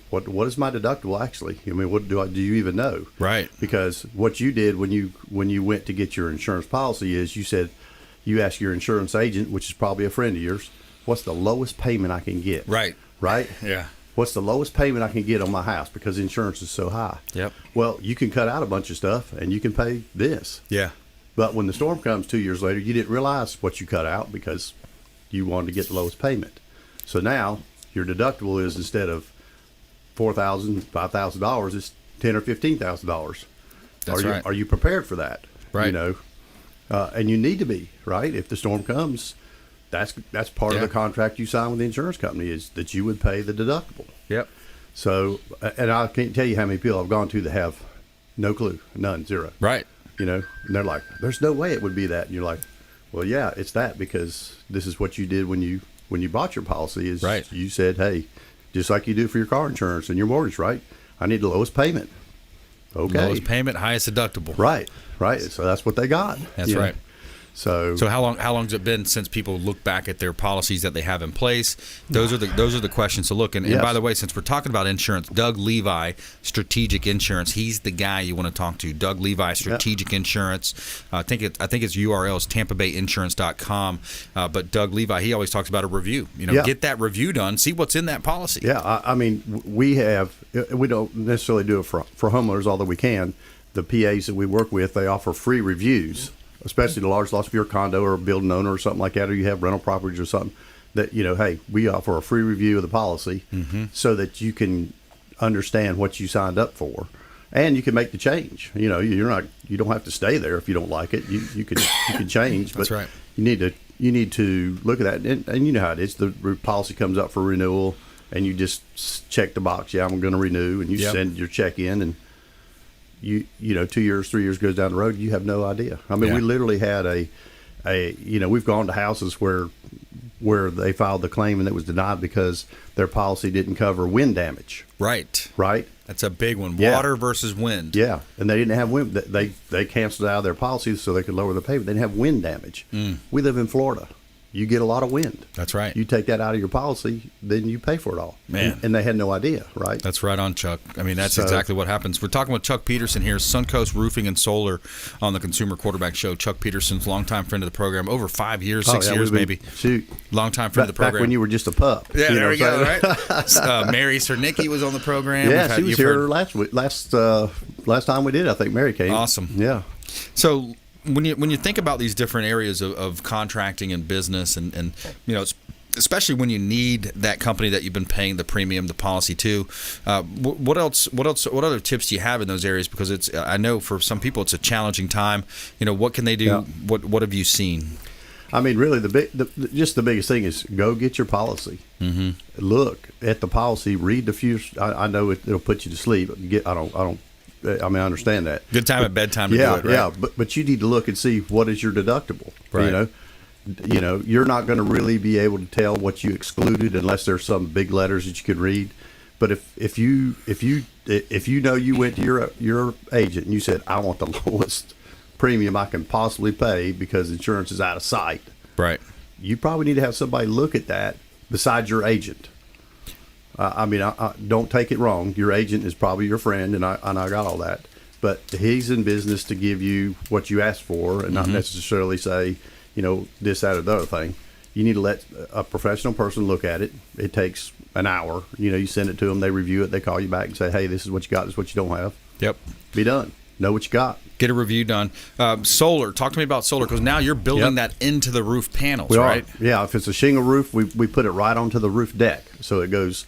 Speaker 9: What is my deductible actually? What do you even know?
Speaker 2: Right.
Speaker 9: Because what you did when you went to get your insurance policy is you asked your insurance agent, which is probably a friend of yours, what's the lowest payment I can get?
Speaker 2: Right.
Speaker 9: Right?
Speaker 2: Yeah.
Speaker 9: What's the lowest payment I can get on my house because insurance is so high?
Speaker 2: Yep.
Speaker 9: Well, you can cut out a bunch of stuff and you can pay this.
Speaker 2: Yeah.
Speaker 9: But when the storm comes 2 years later, you didn't realize what you cut out because you wanted to get the lowest payment. So now your deductible is, instead of $4,000, $5,000, it's $10,000 or $15,000.
Speaker 2: That's right.
Speaker 9: Are you prepared for that?
Speaker 2: Right.
Speaker 9: And you need to be, right? If the storm comes, that's part of the contract you sign with the insurance company, is that you would pay the deductible.
Speaker 2: Yep.
Speaker 9: So, and I can't tell you how many people I've gone to that have no clue, none, zero.
Speaker 2: Right.
Speaker 9: And they're like, there's no way it would be that. And you're like, well, yeah, it's that, because this is what you did when you bought your policy, is
Speaker 2: right.
Speaker 9: You said, hey, just like you do for your car insurance and your mortgage, right? I need the lowest payment. Okay.
Speaker 2: Lowest payment, highest deductible.
Speaker 9: Right. So that's what they got.
Speaker 2: That's right.
Speaker 9: So
Speaker 2: how long has it been since people look back at their policies that they have in place? Those are the questions to look. And by the way, since we're talking about insurance, Doug Levi, Strategic Insurance, he's the guy you want to talk to. Doug Levi, Strategic Insurance. I think its URL is TampaBayInsurance.com. But Doug Levi, he always talks about a review. Get that review done. See what's in that policy.
Speaker 9: Yeah, I mean, we don't necessarily do it for homeowners, although we can. The PAs that we work with, they offer free reviews, especially the large loss. If you're a condo or a building owner or something like that, or you have rental properties or something, that, hey, we offer a free review of the policy so that you can understand what you signed up for, and you can make the change. You don't have to stay there if you don't like it. You can change. But
Speaker 2: that's right.
Speaker 9: You need to look at that, and you know how it is. The policy comes up for renewal, and you just check the box. Yeah, I'm going to renew, and you send your check in, and you 2 years, 3 years goes down the road, you have no idea. I mean, we literally had we've gone to houses where they filed the claim and it was denied because their policy didn't cover wind damage.
Speaker 2: Right. That's a big one. Water versus wind.
Speaker 9: Yeah, and they didn't have wind. They canceled out their policies so they could lower the payment. They didn't have wind damage. We live in Florida. You get a lot of wind.
Speaker 2: That's right.
Speaker 9: You take that out of your policy, then you pay for it all.
Speaker 2: Man.
Speaker 9: And they had no idea, right?
Speaker 2: That's right on, Chuck. I mean, that's exactly what happens. We're talking with Chuck Peterson here, Suncoast Roofing and Solar, on the Consumer Quarterback Show. Chuck Peterson's longtime friend of the program, over 5 years, 6 years maybe. Longtime friend of the program.
Speaker 9: Back when you were just a pup.
Speaker 2: Yeah, there we go, right? Mary Cernicki was on the program.
Speaker 9: Yeah, she was here last time we did, I think Mary came.
Speaker 2: Awesome.
Speaker 9: Yeah.
Speaker 2: So when you think about these different areas of contracting and business, and especially when you need that company that you've been paying the premium, the policy to. What other tips do you have in those areas? Because I know for some people it's a challenging time. What can they do?
Speaker 9: Yeah.
Speaker 2: What have you seen?
Speaker 9: I mean, really, just the biggest thing is go get your policy. Mm-hmm. Look at the policy. Read the few. I know it'll put you to sleep. I understand that.
Speaker 2: Good time at bedtime to do it, right?
Speaker 9: Yeah, but you need to look and see what is your deductible. Right. You're not going to really be able to tell what you excluded unless there's some big letters that you could read. But if you know you went to your agent and you said, I want the lowest premium I can possibly pay because insurance is out of sight,
Speaker 2: right?
Speaker 9: You probably need to have somebody look at that besides your agent. I don't take it wrong. Your agent is probably your friend, and I got all that. But he's in business to give you what you asked for, and not necessarily say, this, that, or the other thing. You need to let a professional person look at it. It takes an hour. You send it to them, they review it, they call you back and say, hey, this is what you got, this is what you don't have.
Speaker 2: Yep. Be
Speaker 9: done. Know what you got.
Speaker 2: Get a review done. Solar. Talk to me about solar, because now you're building that into the roof panels, right?
Speaker 9: Yeah. If it's a shingle roof, we put it right onto the roof deck, so it goes.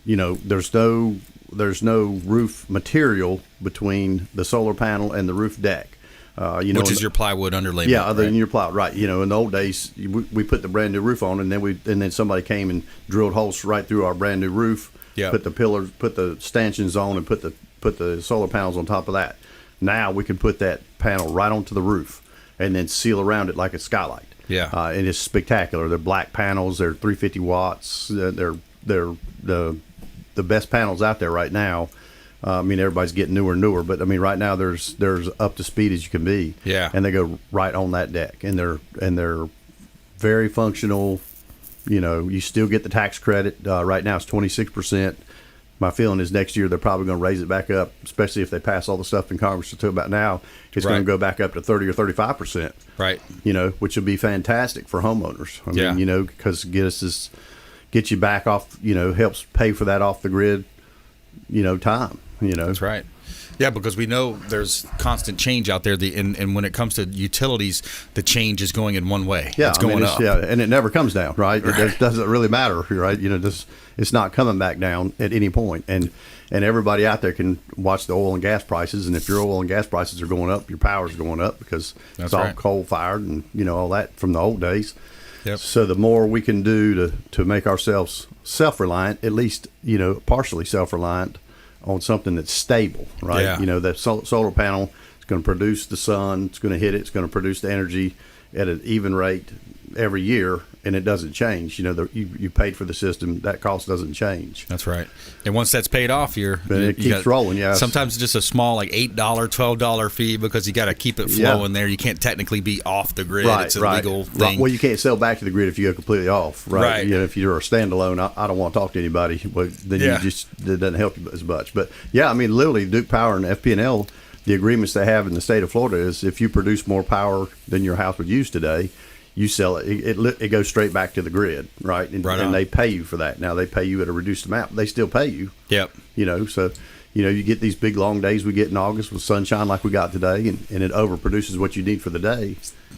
Speaker 9: There's no roof material between the solar panel and the roof deck.
Speaker 2: Which is your plywood underlayment.
Speaker 9: Yeah, other than your plywood, right? In the old days, we put the brand new roof on, and then somebody came and drilled holes right through our brand new roof. Yeah. Put the pillars, put the stanchions on, and put the solar panels on top of that. Now we can put that panel right onto the roof and then seal around it like a skylight.
Speaker 2: Yeah.
Speaker 9: And it's spectacular. They're black panels. They're 350 watts. They're the best panels out there right now. Everybody's getting newer, but right now there's up to speed as you can be.
Speaker 2: Yeah.
Speaker 9: And they go right on that deck, and they're very functional. You still get the tax credit. Right now it's 26%. My feeling is next year they're probably going to raise it back up, especially if they pass all the stuff in Congress to about now. It's going to go back up to 30 or 35%.
Speaker 2: Right.
Speaker 9: Which would be fantastic for homeowners. Because get you back off. Helps pay for that off the grid. Time.
Speaker 2: That's right. Yeah, because we know there's constant change out there. And when it comes to utilities, the change is going in one way.
Speaker 9: Yeah,
Speaker 2: it's going up.
Speaker 9: Yeah, and it never comes down, right? It doesn't really matter, right? It's not coming back down at any point. And everybody out there can watch the oil and gas prices. And if your oil and gas prices are going up, your power's going up because it's all coal-fired and, all that from the old days.
Speaker 2: Yep.
Speaker 9: So the more we can do to make ourselves self-reliant, at least, partially self-reliant, on something that's stable, right?
Speaker 2: Yeah.
Speaker 9: That solar panel is going to produce the sun, it's going to hit it, it's going to produce the energy at an even rate every year, and it doesn't change. You paid for the system, that cost doesn't change.
Speaker 2: That's right. And once that's paid off,
Speaker 9: it keeps rolling. Yeah.
Speaker 2: Sometimes it's just a small, like $8, $12 fee because you got to keep it flowing there. You can't technically be off the grid. It's a legal thing.
Speaker 9: Right. Well, you can't sell back to the grid if you go completely off. Right. If you're a standalone, I don't want to talk to anybody. Then it doesn't help you as much. But literally, Duke Power and FP&L, the agreements they have in the state of Florida is if you produce more power than your house would use today, you sell it. It goes straight back to the grid, right? And they pay you for that. Now they pay you at a reduced amount. They still pay you.
Speaker 2: Yep.
Speaker 9: So you get these big long days we get in August with sunshine like we got today, and it overproduces what you need for the day.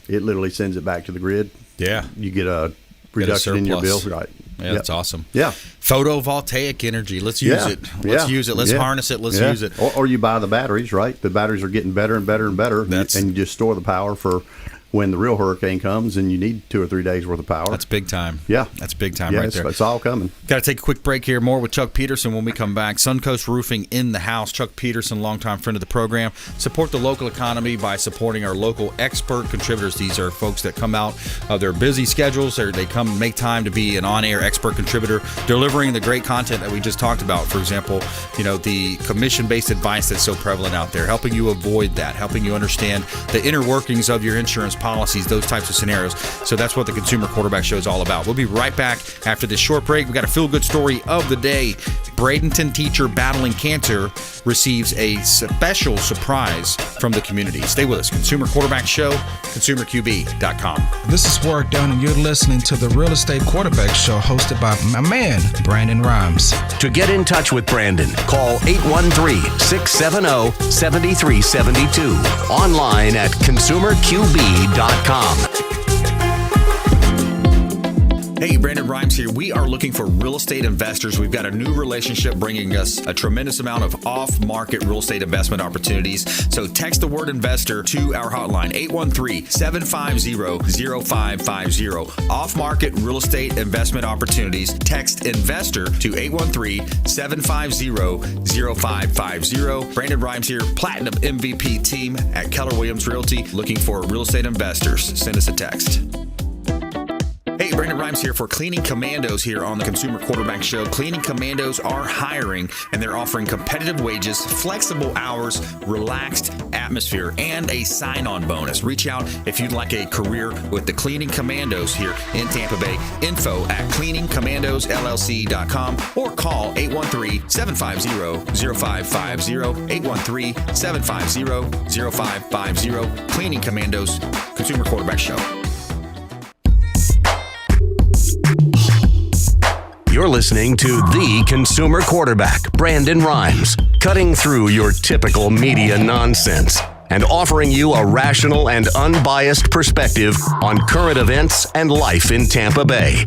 Speaker 9: It literally sends it back to the grid.
Speaker 2: Yeah.
Speaker 9: You get a reduction in your bill, right?
Speaker 2: Yeah, that's awesome.
Speaker 9: Yeah.
Speaker 2: Photovoltaic energy. Let's use it. Let's use it. Let's harness it. Let's use it.
Speaker 9: Or you buy the batteries, right? The batteries are getting better and better and better, and you just store the power for when the real hurricane comes and you need 2 or 3 days worth of power.
Speaker 2: That's big time.
Speaker 9: Yeah.
Speaker 2: That's big time right there.
Speaker 9: It's all coming.
Speaker 2: Got to take a quick break here. More with Chuck Peterson when we come back. Suncoast Roofing in the house. Chuck Peterson, longtime friend of the program. Support the local economy by supporting our local expert contributors. These are folks that come out of their busy schedules. They come and make time to be an on-air expert contributor, delivering the great content that we just talked about. For example, the commission-based advice that's so prevalent out there, helping you avoid that, helping you understand the inner workings of your insurance policies, those types of scenarios. So that's what the Consumer Quarterback Show is all about. We'll be right back after this short break. We've got a feel-good story of the day. Bradenton teacher battling cancer receives a special surprise from the community. Stay with us. Consumer Quarterback Show, consumerqb.com.
Speaker 7: This is Ward Dunn, and you're listening to the Real Estate Quarterback Show hosted by my man, Brandon Rhymes.
Speaker 1: To get in touch with Brandon, call 813-670-7372. Online at consumerqb.com.
Speaker 2: Hey, Brandon Rhymes here. We are looking for real estate investors. We've got a new relationship bringing us a tremendous amount of off-market real estate investment opportunities. So text the word investor to our hotline, 813-750-0550. Off-market real estate investment opportunities. Text investor to 813-750-0550. Brandon Rhymes here, Platinum MVP team at Keller Williams Realty, looking for real estate investors. Send us a text. Hey, Brandon Rhymes here for Cleaning Commandos here on the Consumer Quarterback Show. Cleaning Commandos are hiring, and they're offering competitive wages, flexible hours, relaxed atmosphere, and a sign-on bonus. Reach out if you'd like a career with the Cleaning Commandos here in Tampa Bay. Info at cleaningcommandosllc.com or call 813-750-0550, 813-750-0550. Cleaning Commandos, Consumer Quarterback Show.
Speaker 1: You're listening to the Consumer Quarterback, Brandon Rhymes, cutting through your typical media nonsense and offering you a rational and unbiased perspective on current events and life in Tampa Bay.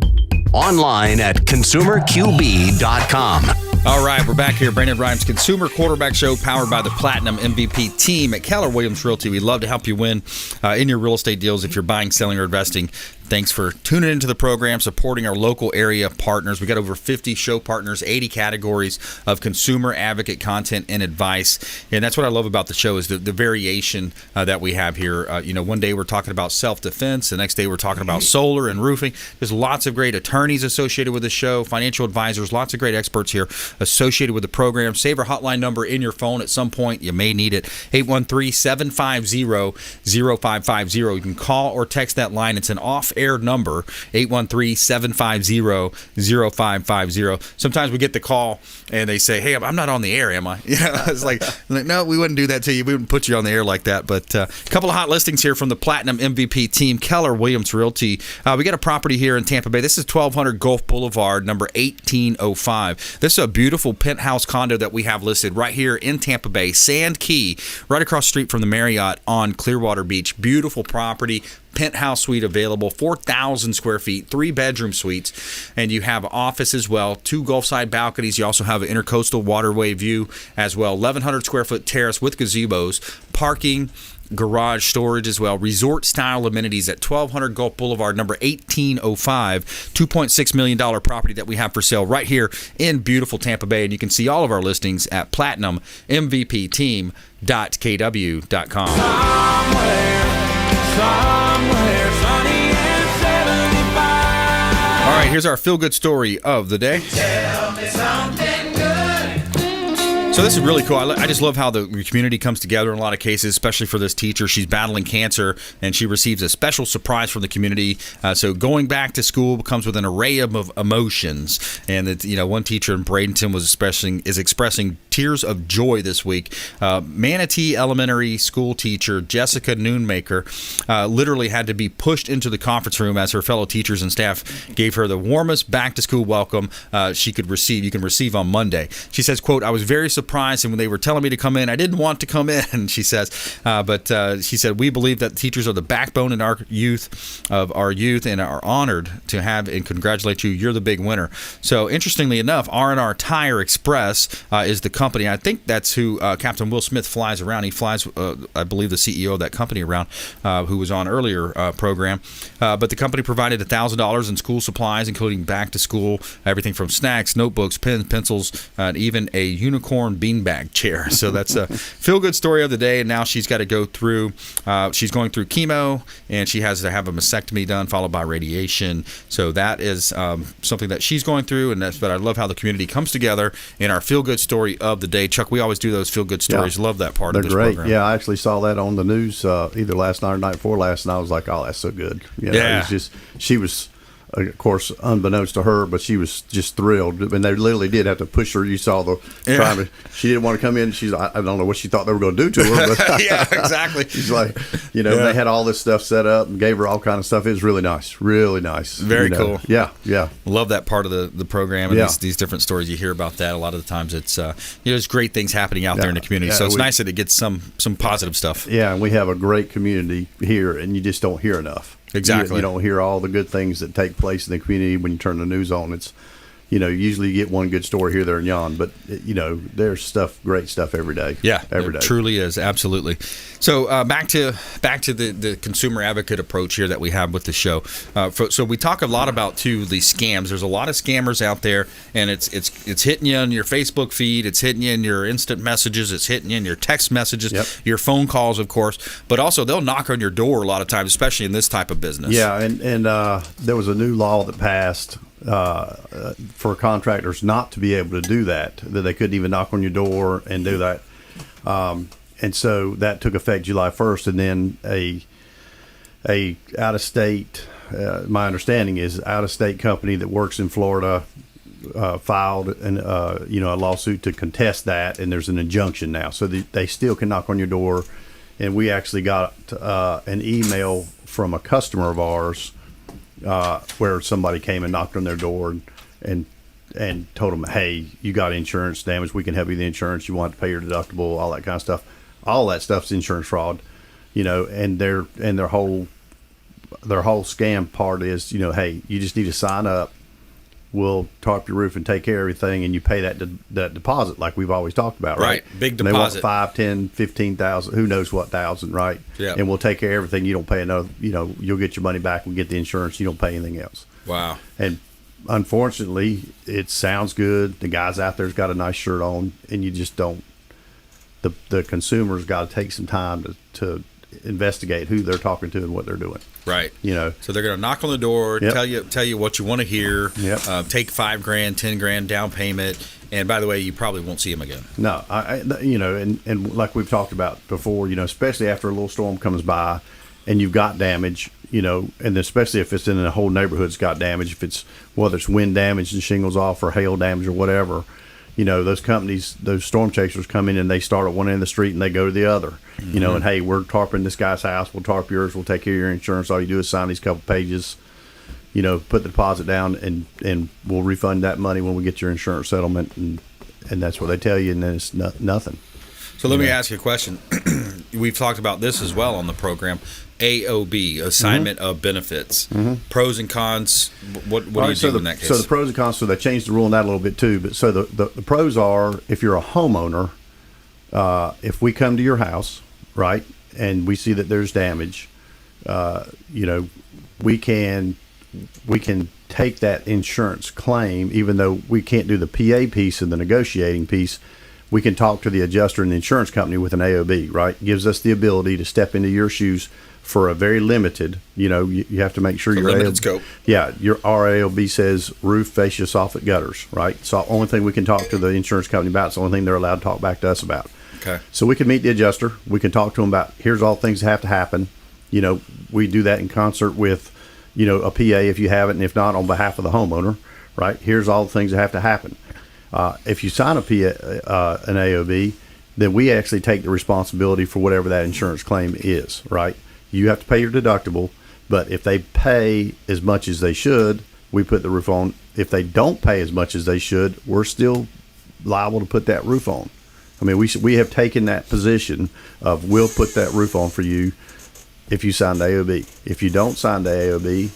Speaker 1: Online at consumerqb.com.
Speaker 2: All right, we're back here. Brandon Rhymes, Consumer Quarterback Show, powered by the Platinum MVP team at Keller Williams Realty. We'd love to help you win in your real estate deals if you're buying, selling, or investing. Thanks for tuning into the program, supporting our local area partners. We got over 50 show partners, 80 categories of consumer advocate content and advice. And that's what I love about the show is the variation that we have here. One day we're talking about self-defense. The next day we're talking about solar and roofing. There's lots of great attorneys associated with the show, financial advisors, lots of great experts here associated with the program. Save our hotline number in your phone at some point. You may need it. 813-750-0550. You can call or text that line. It's an off-air number, 813-750-0550. Sometimes we get the call and they say, hey, I'm not on the air, am I? It's like, no, we wouldn't do that to you. We wouldn't put you on the air like that. But a couple of hot listings here from the Platinum MVP team, Keller Williams Realty. We got a property here in Tampa Bay. This is 1200 Gulf Boulevard, number 1805. This is a beautiful penthouse condo that we have listed right here in Tampa Bay, Sand Key, right across the street from the Marriott on Clearwater Beach. Beautiful property. Penthouse suite available, 4,000 square feet, 3-bedroom suites, and you have office as well, 2 Gulfside balconies. You also have an intercoastal waterway view as well, 1,100 square foot terrace with gazebos, parking, garage storage as well, resort style amenities at 1200 Gulf Boulevard, number 1805, $2.6 million property that we have for sale right here in beautiful Tampa Bay. And you can see all of our listings at platinummvpteam.kw.com.
Speaker 3: Somewhere sunny and 75.
Speaker 2: All right, here's our feel-good story of the day.
Speaker 3: Tell me something good.
Speaker 2: So this is really cool. I just love how the community comes together in a lot of cases, especially for this teacher. She's battling cancer, and she receives a special surprise from the community. So going back to school comes with an array of emotions. And one teacher in Bradenton is expressing tears of joy this week. Manatee Elementary School teacher Jessica Noonmaker literally had to be pushed into the conference room as her fellow teachers and staff gave her the warmest back-to-school welcome you can receive on Monday. She says, quote, "I was very surprised, and when they were telling me to come in, I didn't want to come in," she says. But she said, "We believe that teachers are the backbone in our youth, and are honored to have and congratulate you. You're the big winner." So interestingly enough, R&R Tire Express is the company. I think that's who Captain Will Smith flies around. He flies, I believe, the CEO of that company around, who was on earlier program. But the company provided $1,000 in school supplies, including back to school, everything from snacks, notebooks, pens, pencils, and even a unicorn beanbag chair. So that's a feel-good story of the day. And now she's got to go through, she's going through chemo, and she has to have a mastectomy done, followed by radiation. So that is something that she's going through, but I love how the community comes together in our feel-good story of the day. Chuck, we always do those feel-good stories. Yeah. Love that part of this program. They're great.
Speaker 9: Yeah, I actually saw that on the news either last night or night before last, and I was like, oh, that's so good.
Speaker 2: Yeah.
Speaker 9: It was just, she was, of course, unbeknownst to her, but she was just thrilled. And they literally did have to push her. You saw she didn't want to come in. I don't know what she thought they were going to do to her. But
Speaker 2: yeah, exactly.
Speaker 9: She's like, they had all this stuff set up and gave her all kind of stuff. It was really nice. Really nice.
Speaker 2: Very cool.
Speaker 9: Yeah.
Speaker 2: Love that part of the program and these different stories. You hear about that. A lot of the times it's, there's great things happening out there in the community. So it's nice that it gets some positive stuff.
Speaker 9: Yeah, and we have a great community here, and you just don't hear enough.
Speaker 2: Exactly.
Speaker 9: You don't hear all the good things that take place in the community when you turn the news on. It's, usually you get one good story here, there, and yon, but there's great stuff every day.
Speaker 2: Yeah,
Speaker 9: every day.
Speaker 2: It truly is, absolutely. So back to the consumer advocate approach here that we have with the show. So we talk a lot about too the scams. There's a lot of scammers out there, and it's hitting you on your Facebook feed, it's hitting you in your instant messages, it's hitting you in your text messages, your phone calls, of course, but also they'll knock on your door a lot of times, especially in this type of business.
Speaker 9: Yeah, and there was a new law that passed for contractors not to be able to do that they couldn't even knock on your door and do that. And so that took effect July 1st, and then a out-of-state, my understanding is out-of-state company that works in Florida filed a lawsuit to contest that, and there's an injunction now. So they still can knock on your door, and we actually got an email from a customer of ours where somebody came and knocked on their door and told them, hey, you got insurance damage, we can help you with the insurance, you want to pay your deductible, all that kind of stuff. All that stuff's insurance fraud, and their whole scam part is, hey, you just need to sign up, we'll tarp your roof and take care of everything, and you pay that deposit like we've always talked about, right?
Speaker 2: Big
Speaker 9: and
Speaker 2: deposit.
Speaker 9: They want 5, 10, 15,000, who knows what thousand, right?
Speaker 2: Yeah.
Speaker 9: And we'll take care of everything. You don't pay another, you'll get your money back, we'll get the insurance, you don't pay anything else.
Speaker 2: Wow.
Speaker 9: And unfortunately, it sounds good. The guy's out there's got a nice shirt on, and you just don't. The consumer's got to take some time to investigate who they're talking to and what they're doing.
Speaker 2: Right.
Speaker 9: So
Speaker 2: they're going to knock on the door, tell you what you want to hear.
Speaker 9: Yep.
Speaker 2: Take $5,000, $10,000 down payment, and by the way, you probably won't see them again.
Speaker 9: No, and like we've talked about before, especially after a little storm comes by, and you've got damage, and especially if it's in a whole neighborhood's got damage, if it's whether it's wind damage and shingles off or hail damage or whatever. Those companies, those storm chasers come in and they start at one end of the street and they go to the other, and hey, we're tarping this guy's house, we'll tarp yours, we'll take care of your insurance. All you do is sign these couple pages, put the deposit down, and we'll refund that money when we get your insurance settlement. And that's what they tell you, and then it's nothing.
Speaker 2: So let me ask you a question. We've talked about this as well on the program. AOB, assignment of benefits. Pros and cons. What do you do in that case?
Speaker 9: So the pros and cons. So they changed the rule on that a little bit too. But so the pros are, if you're a homeowner, if we come to your house, right, and we see that there's damage, we can take that insurance claim, even though we can't do the PA piece and the negotiating piece. We can talk to the adjuster and the insurance company with an AOB, right? Gives us the ability to step into your shoes for a very limited, you have to make sure your
Speaker 2: limited
Speaker 9: AOB,
Speaker 2: scope.
Speaker 9: Yeah, our AOB says roof, fascia, soffit, gutters, right? So the only thing we can talk to the insurance company about, it's the only thing they're allowed to talk back to us about.
Speaker 2: Okay.
Speaker 9: So we can meet the adjuster. We can talk to them about, here's all the things that have to happen. We do that in concert with, a PA if you have it, and if not, on behalf of the homeowner, right? Here's all the things that have to happen. If you sign an AOB, then we actually take the responsibility for whatever that insurance claim is, right? You have to pay your deductible, but if they pay as much as they should, we put the roof on. If they don't pay as much as they should, we're still liable to put that roof on. I mean, we have taken that position of we'll put that roof on for you if you sign the AOB. If you don't sign the AOB,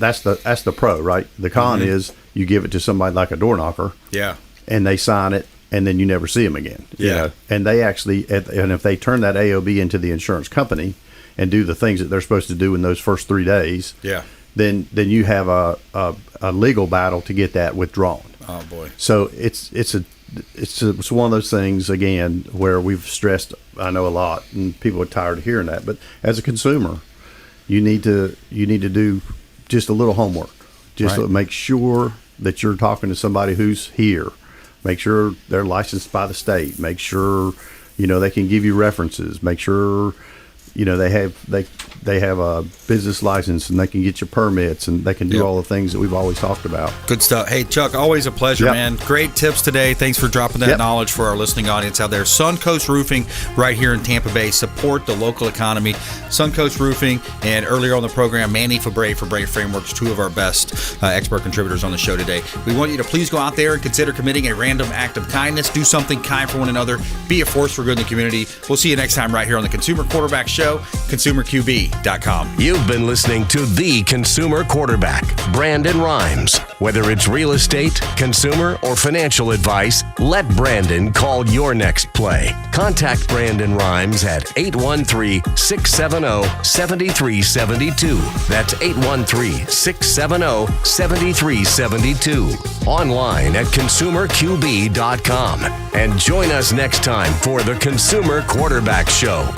Speaker 9: that's the pro, right? The con is you give it to somebody like a door knocker, and they sign it, and then you never see them again. And they actually, and if they turn that AOB into the insurance company and do the things that they're supposed to do in those first 3 days, then you have a legal battle to get that withdrawn.
Speaker 2: Oh boy!
Speaker 9: So it's one of those things again where we've stressed, I know, a lot, and people are tired of hearing that. But as a consumer, you need to do just a little homework, just to make sure that you're talking to somebody who's here. Make sure they're licensed by the state. Make sure they can give you references. Make sure they have a business license and they can get you permits and they can do all the things that we've always talked about.
Speaker 2: Good stuff. Hey, Chuck, always a pleasure, man. Great tips today. Thanks for dropping that knowledge for our listening audience out there. Suncoast Roofing right here in Tampa Bay. Support the local economy. Suncoast Roofing, and earlier on the program, Manny Febre Frameworks, two of our best expert contributors on the show today. We want you to please go out there and consider committing a random act of kindness. Do something kind for one another. Be a force for good in the community. We'll see you next time right here on the Consumer Quarterback Show. Show, consumerqb.com.
Speaker 1: You've been listening to The Consumer Quarterback, Brandon Rhymes. Whether it's real estate, consumer, or financial advice, let Brandon call your next play. Contact Brandon Rhymes at 813-670-7372. That's 813-670-7372. Online at consumerqb.com. And join us next time for The Consumer Quarterback Show.